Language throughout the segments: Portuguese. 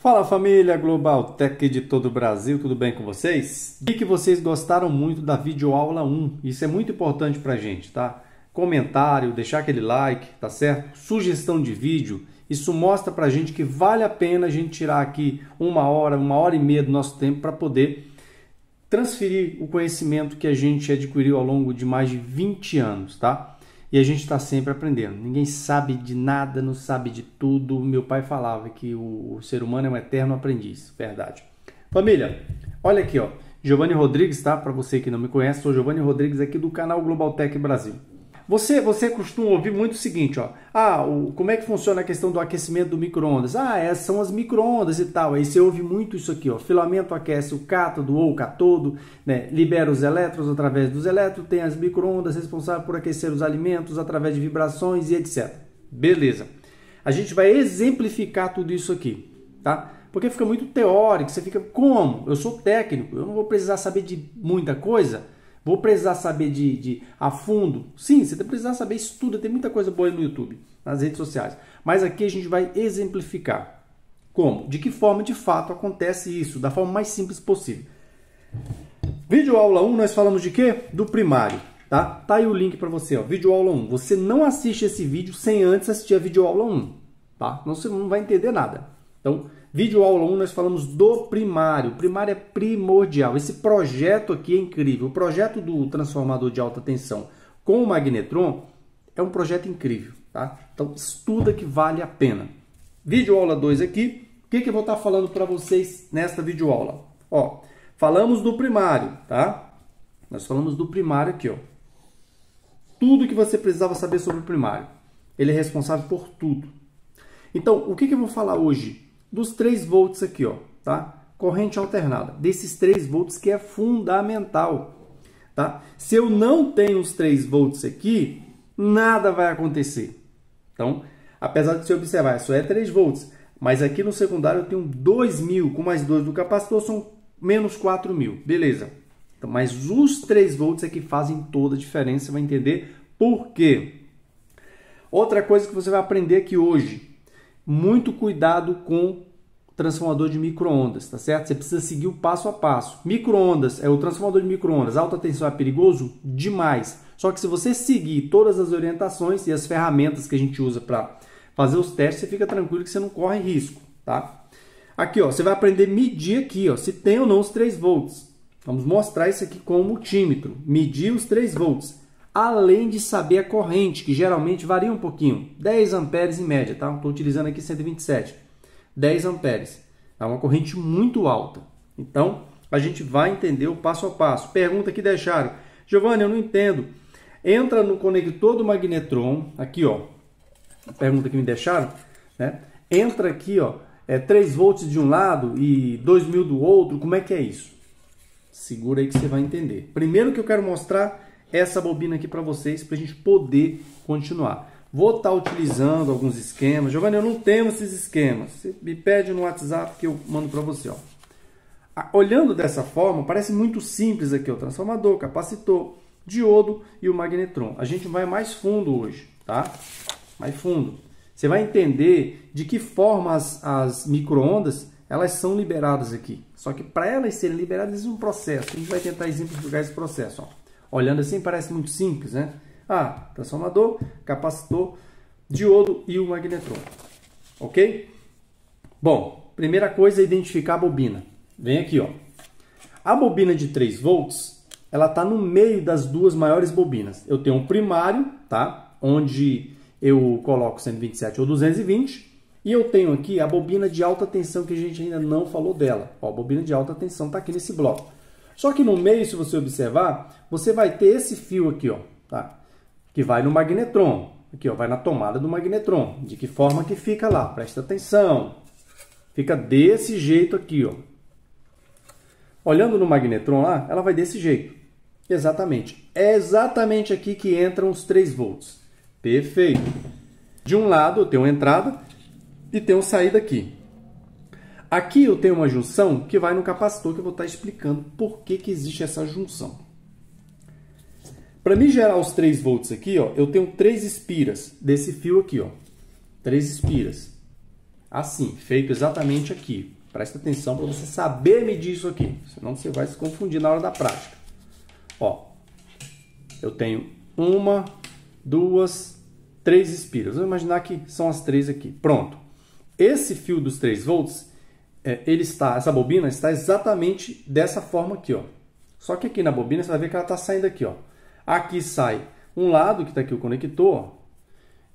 Fala família Global Tech de todo o Brasil, tudo bem com vocês? Vi que vocês gostaram muito da videoaula 1, isso é muito importante pra gente, tá? Comentário, deixar aquele like, tá certo? Sugestão de vídeo, isso mostra pra gente que vale a pena a gente tirar aqui uma hora e meia do nosso tempo para poder transferir o conhecimento que a gente adquiriu ao longo de mais de 20 anos, tá? E a gente está sempre aprendendo. Ninguém sabe de nada, não sabe de tudo. Meu pai falava que o ser humano é um eterno aprendiz. Verdade. Família, olha aqui, ó. Giovanni Rodrigues, tá? Para você que não me conhece, sou Giovanni Rodrigues aqui do canal Global Tech Brasil. Você costuma ouvir muito o seguinte, ó. Como é que funciona a questão do aquecimento do micro-ondas? Essas são as micro-ondas e tal. Aí você ouve muito isso aqui, ó. Filamento aquece o cátodo ou o catodo, né? Libera os elétrons através dos elétrons, tem as micro-ondas responsáveis por aquecer os alimentos através de vibrações e etc. Beleza. A gente vai exemplificar tudo isso aqui, tá? Porque fica muito teórico, você fica, como? Eu sou técnico, eu não vou precisar saber de muita coisa. Vou precisar saber de a fundo? Sim, você vai precisar saber, estuda, tem muita coisa boa no YouTube, nas redes sociais. Mas aqui a gente vai exemplificar. Como? De que forma de fato acontece isso, da forma mais simples possível. Vídeo aula 1, nós falamos de quê? Do primário, tá? Tá aí o link para você, ó, vídeo aula 1. Você não assiste esse vídeo sem antes assistir a vídeo aula 1, tá? Não, você não vai entender nada. Então, vídeo aula 1 nós falamos do primário. O primário é primordial. Esse projeto aqui é incrível. O projeto do transformador de alta tensão com o magnetron é um projeto incrível, tá? Então estuda que vale a pena. Vídeo aula 2 aqui. O que eu vou estar falando para vocês nesta vídeo aula? Ó, falamos do primário, tá? Nós falamos do primário aqui, ó. Tudo que você precisava saber sobre o primário. Ele é responsável por tudo. Então, o que eu vou falar hoje? Dos 3 volts aqui, ó, tá? Corrente alternada. Desses 3 volts que é fundamental, tá? Se eu não tenho os 3 volts aqui, nada vai acontecer. Então, apesar de você observar, isso é 3 volts, mas aqui no secundário eu tenho 2.000, com mais 2 do capacitor são menos 4.000, beleza. Então, mas os 3 volts é que fazem toda a diferença, você vai entender por quê. Outra coisa que você vai aprender aqui hoje, muito cuidado com transformador de micro-ondas, tá certo? Você precisa seguir o passo a passo. Micro-ondas, o transformador de micro-ondas, alta tensão é perigoso? Demais. Só que se você seguir todas as orientações e as ferramentas que a gente usa para fazer os testes, você fica tranquilo que você não corre risco, tá? Aqui, ó, você vai aprender a medir aqui, ó, se tem ou não os 3 volts. Vamos mostrar isso aqui com o multímetro. Medir os 3 volts. Além de saber a corrente, que geralmente varia um pouquinho. 10 amperes em média, tá? Estou utilizando aqui 127. 10 amperes. É uma corrente muito alta. Então, a gente vai entender o passo a passo. Pergunta que deixaram. Giovanni, eu não entendo. Entra no conector do magnetron. Aqui, ó. Pergunta que me deixaram. Né? Entra aqui, ó. 3 volts de um lado e 2.000 do outro. Como é que é isso? Segura aí que você vai entender. Primeiro que eu quero mostrar essa bobina aqui para vocês, para a gente poder continuar. Vou estar utilizando alguns esquemas. Giovanni, eu não tenho esses esquemas. Você me pede no WhatsApp que eu mando para você. Ó. Olhando dessa forma, parece muito simples aqui. O transformador, capacitor, diodo e o magnetron. A gente vai mais fundo hoje, tá? Mais fundo. Você vai entender de que forma as micro-ondas elas são liberadas aqui. Só que para elas serem liberadas, existe um processo. A gente vai tentar exemplificar esse processo, ó. Olhando assim parece muito simples, né? Transformador, capacitor, diodo e o magnetron. Ok? Bom, primeira coisa é identificar a bobina. Vem aqui, ó. A bobina de 3 volts, ela está no meio das 2 maiores bobinas. Eu tenho um primário, tá? Onde eu coloco 127 ou 220. E eu tenho aqui a bobina de alta tensão, que a gente ainda não falou dela. Ó, a bobina de alta tensão está aqui nesse bloco. Só que no meio, se você observar, você vai ter esse fio aqui, ó, tá? Que vai no magnetron. Aqui, ó, vai na tomada do magnetron. De que forma que fica lá? Presta atenção. Fica desse jeito aqui, ó. Olhando no magnetron lá, ela vai desse jeito. Exatamente. É exatamente aqui que entram os 3 volts. Perfeito. De um lado eu tenho uma entrada e tenho uma saída aqui. Aqui eu tenho uma junção que vai no capacitor, que eu vou estar explicando por que existe essa junção. Para me gerar os 3 volts aqui, ó, eu tenho 3 espiras desse fio aqui, ó. 3 espiras. assim, feito exatamente aqui. Presta atenção para você saber medir isso aqui, senão você vai se confundir na hora da prática. Ó, eu tenho 1, 2, 3 espiras. Vamos imaginar que são as 3 aqui. Pronto. Esse fio dos 3 volts, essa bobina está exatamente dessa forma aqui, ó. Só que aqui na bobina você vai ver que ela está saindo aqui, ó. Aqui sai um lado, que está aqui o conector, ó,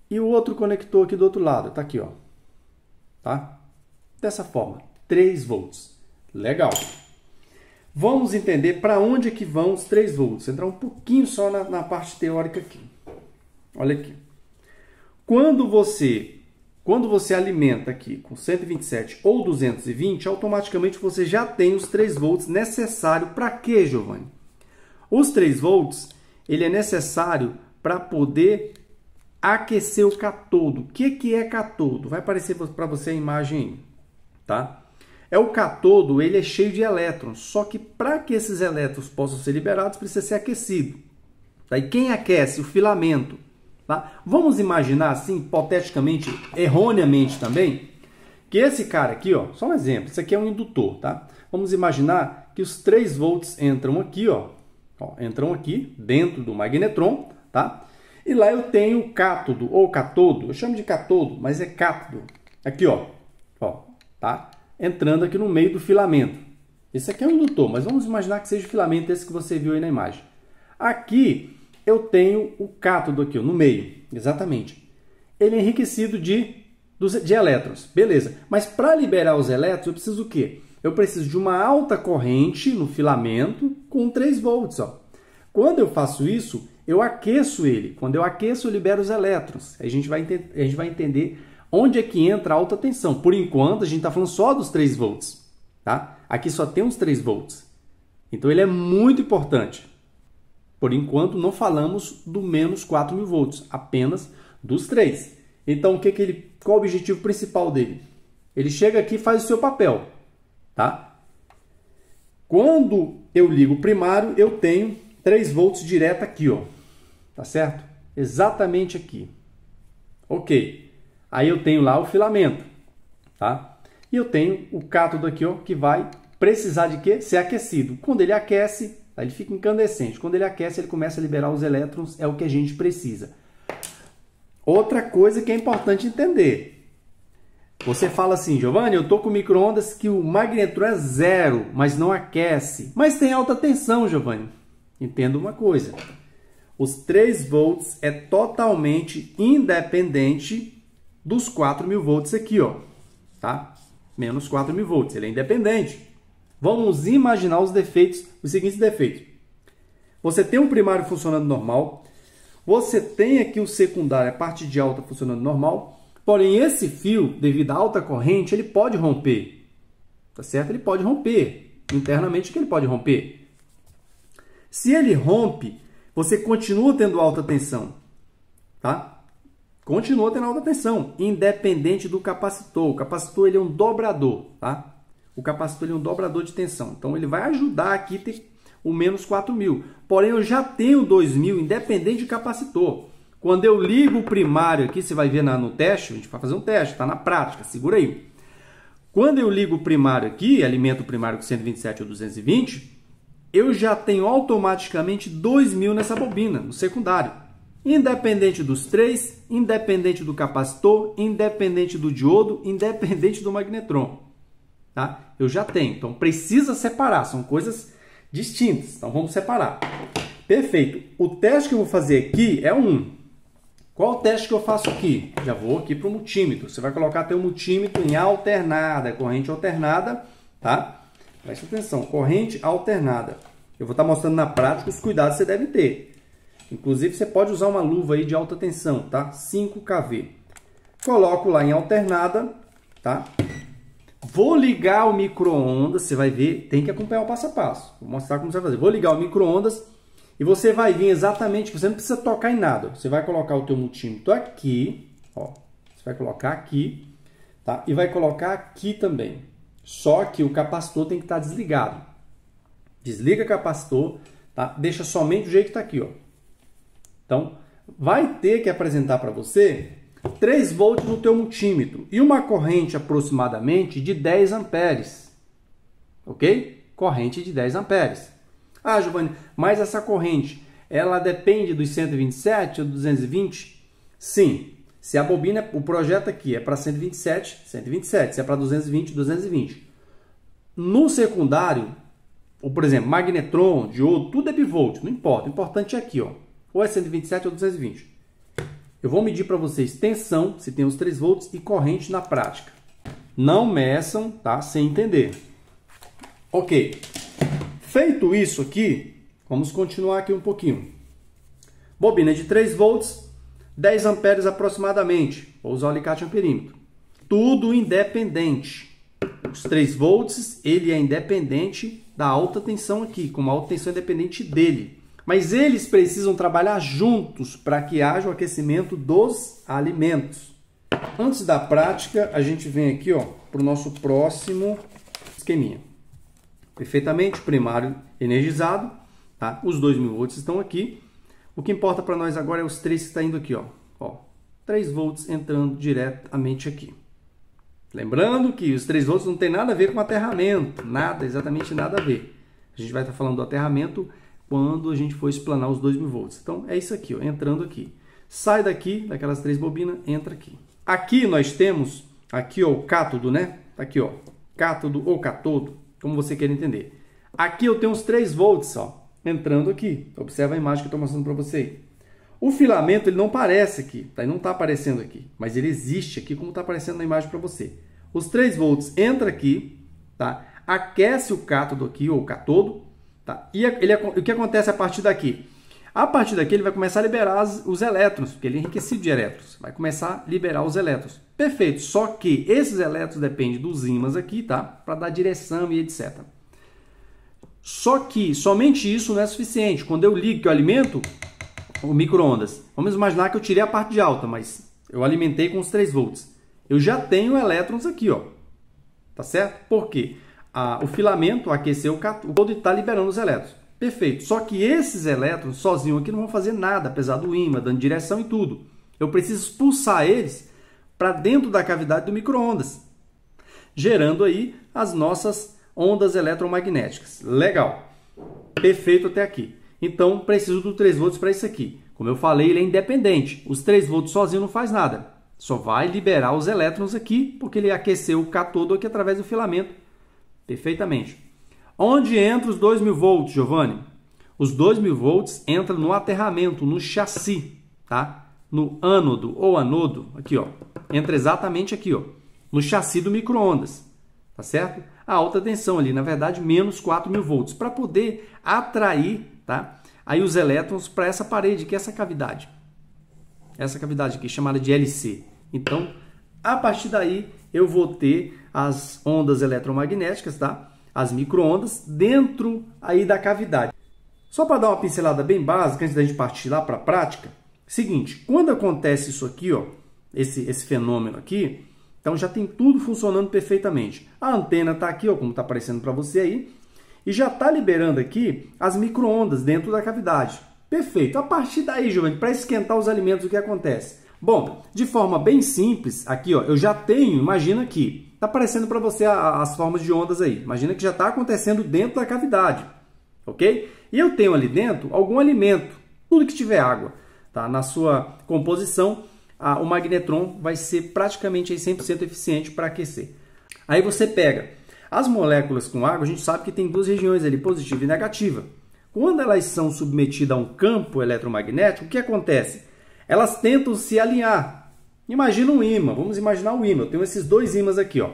e o outro conector aqui do outro lado, está aqui, ó. Tá? Dessa forma, 3 volts. Legal. Vamos entender para onde é que vão os 3 volts. Entrar um pouquinho só na parte teórica aqui. Olha aqui. Quando você alimenta aqui com 127 ou 220, automaticamente você já tem os 3 volts necessários para quê, Giovanni? Os 3 volts, ele é necessário para poder aquecer o catodo. O que é catodo? Vai aparecer para você a imagem aí, tá? O catodo, ele é cheio de elétrons, só que para que esses elétrons possam ser liberados, precisa ser aquecido. Tá? E quem aquece? O filamento. Tá? Vamos imaginar assim, hipoteticamente, erroneamente também, que esse cara aqui, ó, só um exemplo, isso aqui é um indutor, tá? Vamos imaginar que os 3 volts entram aqui, ó, entram aqui dentro do magnetron, tá? E lá eu tenho o cátodo ou catodo, eu chamo de catodo, mas é cátodo. Aqui, ó, tá? Entrando aqui no meio do filamento. Esse aqui é um indutor, mas vamos imaginar que seja o filamento esse que você viu aí na imagem. Aqui eu tenho o cátodo aqui, ó, no meio, exatamente. Ele é enriquecido de elétrons, beleza. Mas para liberar os elétrons eu preciso o quê? Eu preciso de uma alta corrente no filamento com 3 volts, ó. Quando eu faço isso, eu aqueço ele. Quando eu aqueço, eu libero os elétrons. A gente vai entender onde é que entra a alta tensão. Por enquanto, a gente está falando só dos 3 volts. Tá? Aqui só tem uns 3 volts. Então, ele é muito importante. Por enquanto, não falamos do menos 4.000 volts, apenas dos 3. Então, qual o objetivo principal dele? Ele chega aqui e faz o seu papel. Tá? Quando eu ligo o primário, eu tenho 3 volts direto aqui, ó. Tá certo? Exatamente aqui. Ok. Aí eu tenho lá o filamento, tá? E eu tenho o cátodo aqui, ó, que vai precisar de quê? Ser aquecido. Quando ele aquece, ele fica incandescente. Quando ele aquece, ele começa a liberar os elétrons, é o que a gente precisa. Outra coisa que é importante entender. Você fala assim, Giovanni, eu tô com micro-ondas que o magnetron é 0, mas não aquece. Mas tem alta tensão, Giovanni. Entenda uma coisa. Os 3 volts é totalmente independente dos 4.000 volts aqui, ó, tá? Menos 4.000 volts, ele é independente. Vamos imaginar os seguintes defeitos. Você tem um primário funcionando normal, você tem aqui o secundário, a parte de alta funcionando normal, porém esse fio, devido à alta corrente, ele pode romper, tá certo? Ele pode romper, internamente que ele pode romper. Se ele rompe, você continua tendo alta tensão, tá? Continua tendo alta tensão, independente do capacitor. O capacitor ele é um dobrador, tá? O capacitor ele é um dobrador de tensão. Então, ele vai ajudar aqui a ter o menos 4.000. Porém, eu já tenho 2.000, independente do capacitor. Quando eu ligo o primário aqui, você vai ver no teste, a gente vai fazer um teste, está na prática, segura aí. Quando eu ligo o primário aqui, alimento o primário com 127 ou 220, eu já tenho automaticamente 2.000 nessa bobina, no secundário. Independente dos 3, independente do capacitor, independente do diodo, independente do magnetron. Tá? Eu já tenho. Então, precisa separar. São coisas distintas. Então, vamos separar. Perfeito. O teste que eu vou fazer aqui é um. Qual o teste que eu faço aqui? Já vou aqui para o multímetro. Você vai colocar teu multímetro em alternada, corrente alternada. Tá? Preste atenção. Corrente alternada. Eu vou estar mostrando na prática os cuidados que você deve ter. Inclusive, você pode usar uma luva aí de alta tensão, tá? 5 kV. Coloco lá em alternada, tá? Vou ligar o micro-ondas, você vai ver, tem que acompanhar o passo a passo. Vou mostrar como você vai fazer. Vou ligar o micro-ondas e você vai vir exatamente, você não precisa tocar em nada. Você vai colocar o teu multímetro aqui, ó. Você vai colocar aqui, tá? E vai colocar aqui também. Só que o capacitor tem que estar desligado. Desliga o capacitor, tá? Deixa somente do jeito que está aqui, ó. Então, vai ter que apresentar para você 3 volts no teu multímetro e uma corrente aproximadamente de 10 amperes. Ok? Corrente de 10 amperes. Ah, Giovanni, mas essa corrente, ela depende dos 127 ou 220? Sim. Se a bobina, o projeto aqui é para 127, 127. Se é para 220, 220. No secundário, ou por exemplo, magnetron, diodo, tudo é bivolt, não importa. O importante é aqui, ó. Ou é 127 ou 220. Eu vou medir para vocês tensão, se tem os 3 volts, e corrente na prática. Não meçam, tá? Sem entender. Ok. Feito isso aqui, vamos continuar aqui um pouquinho. Bobina de 3 volts, 10 amperes aproximadamente. Vou usar o alicate amperímetro. Tudo independente. Os 3 volts, ele é independente da alta tensão aqui, com uma alta tensão independente dele. Mas eles precisam trabalhar juntos para que haja o aquecimento dos alimentos. Antes da prática, a gente vem aqui para o nosso próximo esqueminha. Perfeitamente, primário energizado, tá? Os 2000 volts estão aqui. O que importa para nós agora é os 3 que estão indo aqui, ó. 3 volts entrando diretamente aqui. Lembrando que os 3 volts não tem nada a ver com aterramento, nada, exatamente nada a ver. A gente vai estar falando do aterramento quando a gente for explanar os 2000 volts. Então, é isso aqui, ó, entrando aqui. Sai daqui, daquelas 3 bobinas, entra aqui. Aqui nós temos, aqui ó, o cátodo, né? Aqui, ó, cátodo ou catodo, como você quer entender. Aqui eu tenho os 3 volts, ó, entrando aqui. Observa a imagem que eu estou mostrando para você. O filamento, ele não aparece aqui, tá? Ele não está aparecendo aqui, mas ele existe aqui como está aparecendo na imagem para você. Os 3 volts entra aqui, tá? Aquece o cátodo aqui, ou catodo, tá? E o que acontece a partir daqui? A partir daqui ele vai começar a liberar os elétrons, porque ele é enriquecido de elétrons. Vai começar a liberar os elétrons. Perfeito, só que esses elétrons dependem dos ímãs aqui, tá? Para dar direção e etc. Só que somente isso não é suficiente. Quando eu ligo que eu alimento o micro-ondas, vamos imaginar que eu tirei a parte de alta, mas eu alimentei com os 3 volts. Eu já tenho elétrons aqui, ó. Tá certo? Por quê? O filamento aqueceu o cátodo e está liberando os elétrons. Perfeito. Só que esses elétrons sozinhos aqui não vão fazer nada, apesar do ímã, dando direção e tudo. Eu preciso expulsar eles para dentro da cavidade do micro-ondas, gerando aí as nossas ondas eletromagnéticas. Legal. Perfeito até aqui. Então, preciso do 3 volts para isso aqui. Como eu falei, ele é independente. Os 3 volts sozinho não faz nada. Só vai liberar os elétrons aqui, porque ele aqueceu o cátodo aqui através do filamento. Perfeitamente. Onde entra os 2000 volts, Giovanni? Os 2000 volts entram no aterramento, no chassi, tá? No ânodo ou anodo, aqui, ó. Entra exatamente aqui, ó, no chassi do micro-ondas, tá certo? A alta tensão ali, na verdade, menos 4000 volts, para poder atrair, tá? Aí os elétrons para essa parede, que é essa cavidade. Essa cavidade aqui, chamada de LC. Então, a partir daí, eu vou ter as ondas eletromagnéticas, tá? As micro-ondas dentro aí da cavidade. Só para dar uma pincelada bem básica, antes da gente partir lá para a prática, seguinte, quando acontece isso aqui, ó, esse fenômeno aqui, então já tem tudo funcionando perfeitamente. A antena está aqui, ó, como está aparecendo para você aí, e já está liberando aqui as micro-ondas dentro da cavidade. Perfeito. A partir daí, Giovanni, para esquentar os alimentos, o que acontece? Bom, de forma bem simples, aqui, ó, eu já tenho, imagina aqui, está aparecendo para você as formas de ondas aí. Imagina que já está acontecendo dentro da cavidade, ok? E eu tenho ali dentro algum alimento, tudo que tiver água, tá? Na sua composição, o magnetron vai ser praticamente 100% eficiente para aquecer. Aí você pega as moléculas com água, a gente sabe que tem 2 regiões ali, positiva e negativa. Quando elas são submetidas a um campo eletromagnético, o que acontece? Elas tentam se alinhar. Imagina um ímã, vamos imaginar um ímã. Eu tenho esses 2 ímãs aqui, ó.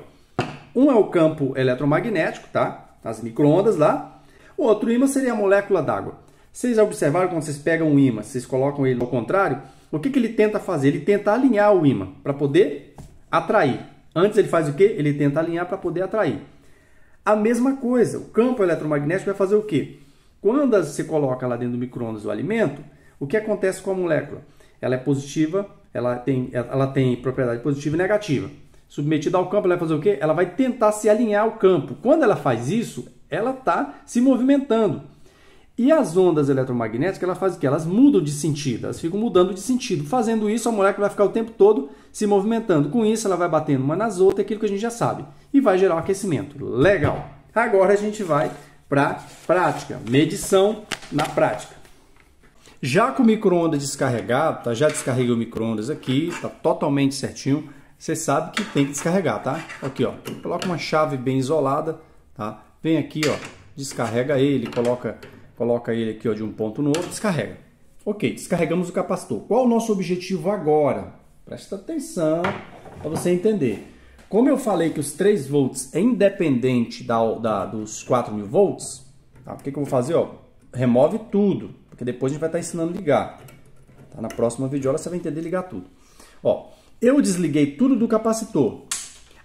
Um é o campo eletromagnético, tá? As micro-ondas lá. O outro ímã seria a molécula d'água. Vocês já observaram quando vocês pegam um ímã, vocês colocam ele ao contrário, o que ele tenta fazer? Ele tenta alinhar o ímã para poder atrair. Antes ele faz o quê? Ele tenta alinhar para poder atrair. A mesma coisa, o campo eletromagnético vai fazer o quê? Quando você coloca lá dentro do micro-ondas o alimento, o que acontece com a molécula? Ela é positiva, ela tem propriedade positiva e negativa. Submetida ao campo, ela vai fazer o quê? Ela vai tentar se alinhar ao campo. Quando ela faz isso, ela está se movimentando. E as ondas eletromagnéticas, elas fazem o quê? Elas mudam de sentido, elas ficam mudando de sentido. Fazendo isso, a molécula vai ficar o tempo todo se movimentando. Com isso, ela vai batendo uma nas outras, aquilo que a gente já sabe. E vai gerar um aquecimento. Legal! Agora a gente vai para a prática. Medição na prática. Já com o micro-ondas descarregado, tá? Já descarreguei o micro-ondas aqui, tá totalmente certinho. Você sabe que tem que descarregar, tá? Aqui, ó. Coloca uma chave bem isolada, tá? Vem aqui, ó. Descarrega ele, coloca ele aqui, ó, de um ponto no outro, descarrega. Ok, descarregamos o capacitor. Qual o nosso objetivo agora? Presta atenção para você entender. Como eu falei que os 3 volts é independente dos 4.000 volts, tá? O que eu vou fazer? Ó, remove tudo, porque depois a gente vai estar ensinando a ligar. Tá? Na próxima videoaula você vai entender ligar tudo. Ó, eu desliguei tudo do capacitor.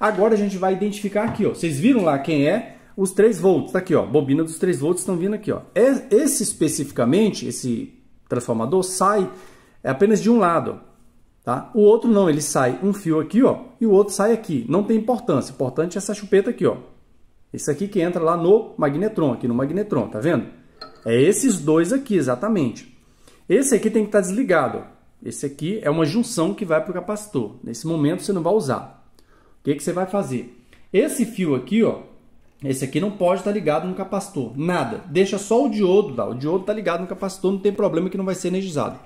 Agora a gente vai identificar aqui, ó. Vocês viram lá quem é? Os 3 volts, tá aqui, ó, bobina dos 3 volts estão vindo aqui, ó. Esse especificamente, esse transformador sai apenas de um lado, tá? O outro não, ele sai um fio aqui, ó, e o outro sai aqui. Não tem importância, importante é essa chupeta aqui, ó. Esse aqui que entra lá no magnetron, aqui no magnetron, tá vendo? É esses dois aqui, exatamente. Esse aqui tem que estar desligado, ó. Esse aqui é uma junção que vai para o capacitor. Nesse momento você não vai usar. O que você vai fazer? Esse fio aqui, ó, esse aqui não pode estar ligado no capacitor, nada. Deixa só o diodo lá. O diodo está ligado no capacitor, não tem problema que não vai ser energizado.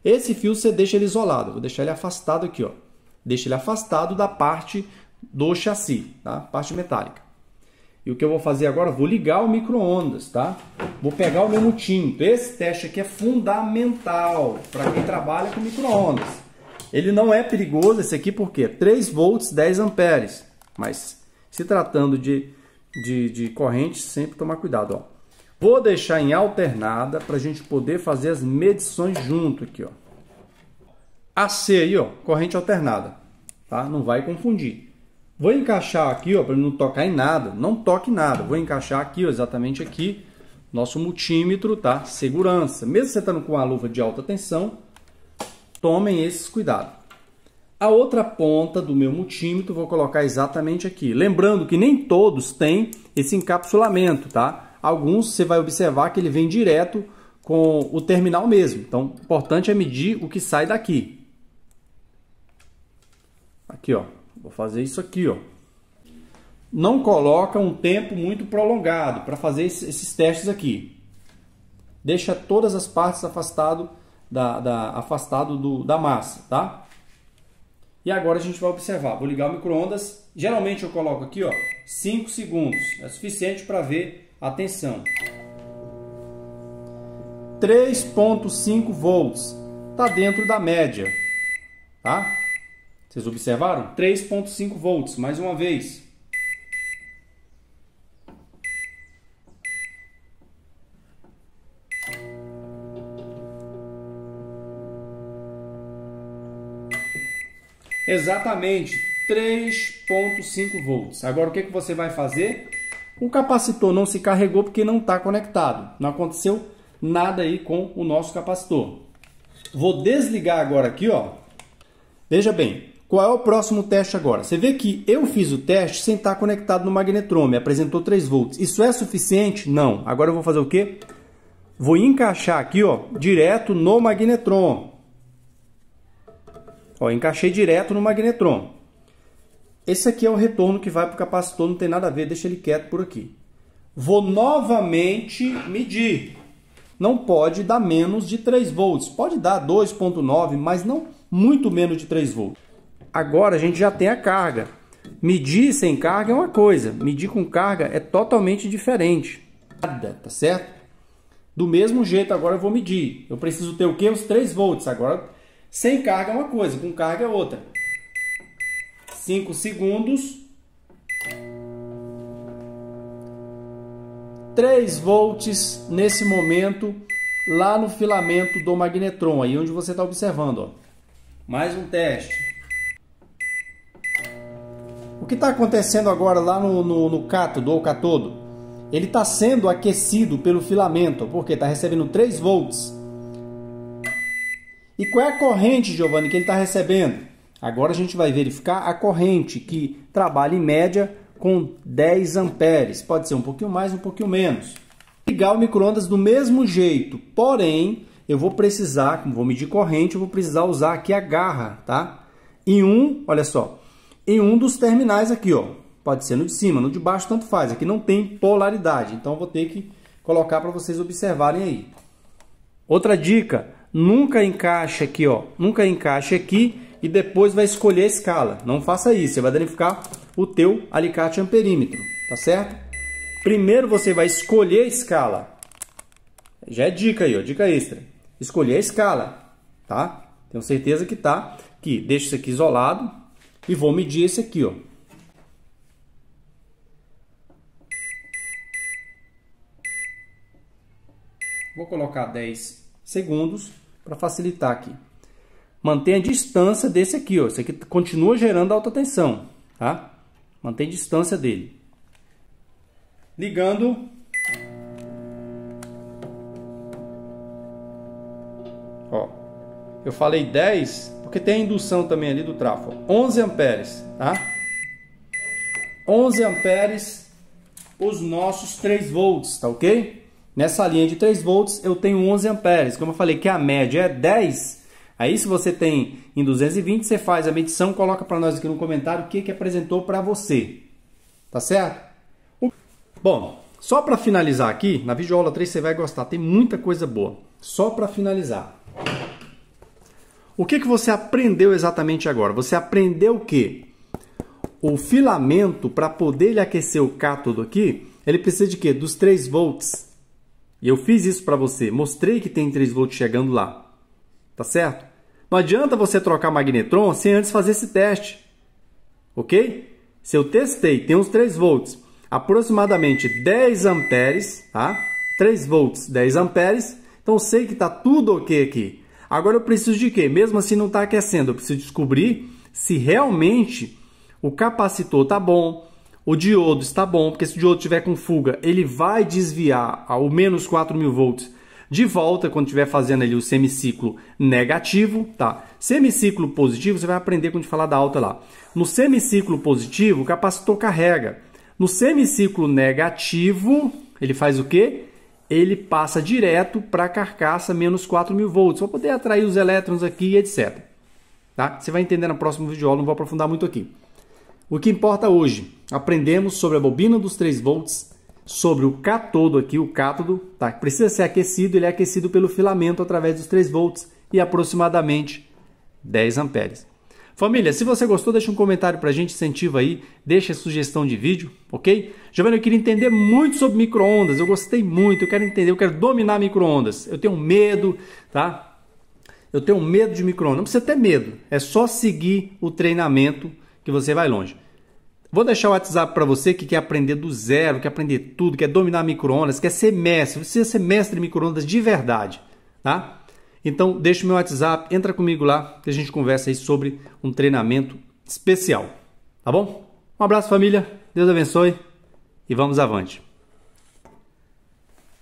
Esse fio você deixa ele isolado. Vou deixar ele afastado aqui, ó. Deixa ele afastado da parte do chassi, tá? Parte metálica. E o que eu vou fazer agora? Vou ligar o micro-ondas, tá? Vou pegar o meu multímetro. Esse teste aqui é fundamental para quem trabalha com micro-ondas. Ele não é perigoso, esse aqui, por quê? 3 volts, 10 amperes. Mas se tratando de corrente, sempre tomar cuidado, ó. Vou deixar em alternada para a gente poder fazer as medições junto aqui, ó. AC aí, ó, corrente alternada, tá? Não vai confundir. Vou encaixar aqui, ó, para não tocar em nada, não toque em nada. Vou encaixar aqui, ó, exatamente aqui, nosso multímetro, tá? Segurança. Mesmo você estando com a luva de alta tensão, tomem esses cuidados. A outra ponta do meu multímetro vou colocar exatamente aqui. Lembrando que nem todos têm esse encapsulamento, tá? Alguns você vai observar que ele vem direto com o terminal mesmo. Então, o importante é medir o que sai daqui. Aqui, ó. Vou fazer isso aqui, ó. Não coloca um tempo muito prolongado para fazer esses testes aqui. Deixa todas as partes afastado da massa, tá? E agora a gente vai observar. Vou ligar o micro-ondas. Geralmente eu coloco aqui, ó, 5 segundos. É suficiente para ver a tensão. 3,5 volts. Está dentro da média. Tá? Vocês observaram? 3,5 volts. Mais uma vez. Exatamente, 3,5 volts. Agora o que você vai fazer? O capacitor não se carregou porque não está conectado. Não aconteceu nada aí com o nosso capacitor. Vou desligar agora aqui, ó. Veja bem, qual é o próximo teste agora? Você vê que eu fiz o teste sem estar conectado no magnetron, me apresentou 3 volts. Isso é suficiente? Não. Agora eu vou fazer o quê? Vou encaixar aqui, ó, direto no magnetron. Ó, encaixei direto no magnetron. Esse aqui é o retorno que vai para o capacitor, não tem nada a ver, deixa ele quieto por aqui. Vou novamente medir. Não pode dar menos de 3 volts. Pode dar 2,9, mas não muito menos de 3 volts. Agora a gente já tem a carga. Medir sem carga é uma coisa, medir com carga é totalmente diferente. Tá certo? Do mesmo jeito agora eu vou medir. Eu preciso ter o quê? Os 3 volts. Agora... sem carga é uma coisa, com carga é outra. 5 segundos. 3 volts nesse momento, lá no filamento do magnetron, aí onde você está observando, ó. Mais um teste. O que está acontecendo agora lá no cátodo ou catodo? Ele está sendo aquecido pelo filamento, porque está recebendo 3 volts. E qual é a corrente, Giovanni, que ele está recebendo? Agora a gente vai verificar a corrente, que trabalha em média com 10 amperes. Pode ser um pouquinho mais, um pouquinho menos. ligar o micro-ondas do mesmo jeito, porém, eu vou precisar, como vou medir corrente, eu vou precisar usar aqui a garra, tá? Olha só, em um dos terminais aqui, ó. Pode ser no de cima, no de baixo, tanto faz. Aqui não tem polaridade, então eu vou ter que colocar para vocês observarem aí. Outra dica, nunca encaixe aqui, ó. Nunca encaixe aqui e depois vai escolher a escala. Não faça isso, você vai danificar o teu alicate amperímetro, tá certo? Primeiro você vai escolher a escala. Já é dica aí, ó, dica extra. Escolher a escala, tá? Tenho certeza que tá. Aqui, deixa isso aqui isolado e vou medir esse aqui, ó. Vou colocar 10 segundos para facilitar aqui. Mantenha a distância desse aqui, ó. Esse aqui continua gerando alta tensão, tá? Mantenha a distância dele. Ligando. Ó, eu falei 10, porque tem a indução também ali do trafo. 11 amperes, tá? 11 amperes os nossos 3 volts, tá ok? Nessa linha de 3 volts eu tenho 11 amperes. Como eu falei que a média é 10, aí se você tem em 220, você faz a medição, coloca para nós aqui no comentário o que apresentou para você. Tá certo? Bom, só para finalizar aqui, na videoaula 3 você vai gostar, tem muita coisa boa. Só para finalizar. O que você aprendeu exatamente agora? Você aprendeu o quê? O filamento, para poder ele aquecer o cátodo aqui, ele precisa de quê? Dos 3 volts. E eu fiz isso para você, mostrei que tem 3 volts chegando lá. Tá certo? Não adianta você trocar magnetron sem antes fazer esse teste. Ok? Se eu testei, tem uns 3 volts, aproximadamente 10 amperes, tá? 3 volts, 10 amperes, então eu sei que está tudo ok aqui. Agora eu preciso de quê? Mesmo assim não está aquecendo, eu preciso descobrir se realmente o capacitor está bom, o diodo está bom, porque se o diodo estiver com fuga, ele vai desviar ao menos 4.000 volts de volta quando estiver fazendo ali o semiciclo negativo, tá? Semiciclo positivo, você vai aprender quando a gente falar da alta lá. No semiciclo positivo, o capacitor carrega. No semiciclo negativo, ele faz o quê? Ele passa direto para a carcaça menos 4.000 volts, para poder atrair os elétrons aqui e etc. Tá? Você vai entender no próximo vídeo, não vou aprofundar muito aqui. O que importa hoje, aprendemos sobre a bobina dos 3 volts, sobre o cátodo aqui, o cátodo, tá? Precisa ser aquecido, ele é aquecido pelo filamento através dos 3 volts e aproximadamente 10 amperes. Família, se você gostou, deixa um comentário pra gente, incentiva aí, deixa a sugestão de vídeo, ok? Giovanni, eu queria entender muito sobre micro-ondas, eu gostei muito, eu quero entender, eu quero dominar micro-ondas. Eu tenho medo, tá? Eu tenho medo de micro-ondas, não precisa ter medo, é só seguir o treinamento que você vai longe. Vou deixar o WhatsApp para você que quer aprender do zero, quer aprender tudo, quer dominar micro-ondas, quer ser mestre, precisa ser mestre de micro-ondas de verdade, tá? Então, deixa o meu WhatsApp, entra comigo lá, que a gente conversa aí sobre um treinamento especial, tá bom? Um abraço, família, Deus abençoe e vamos avante.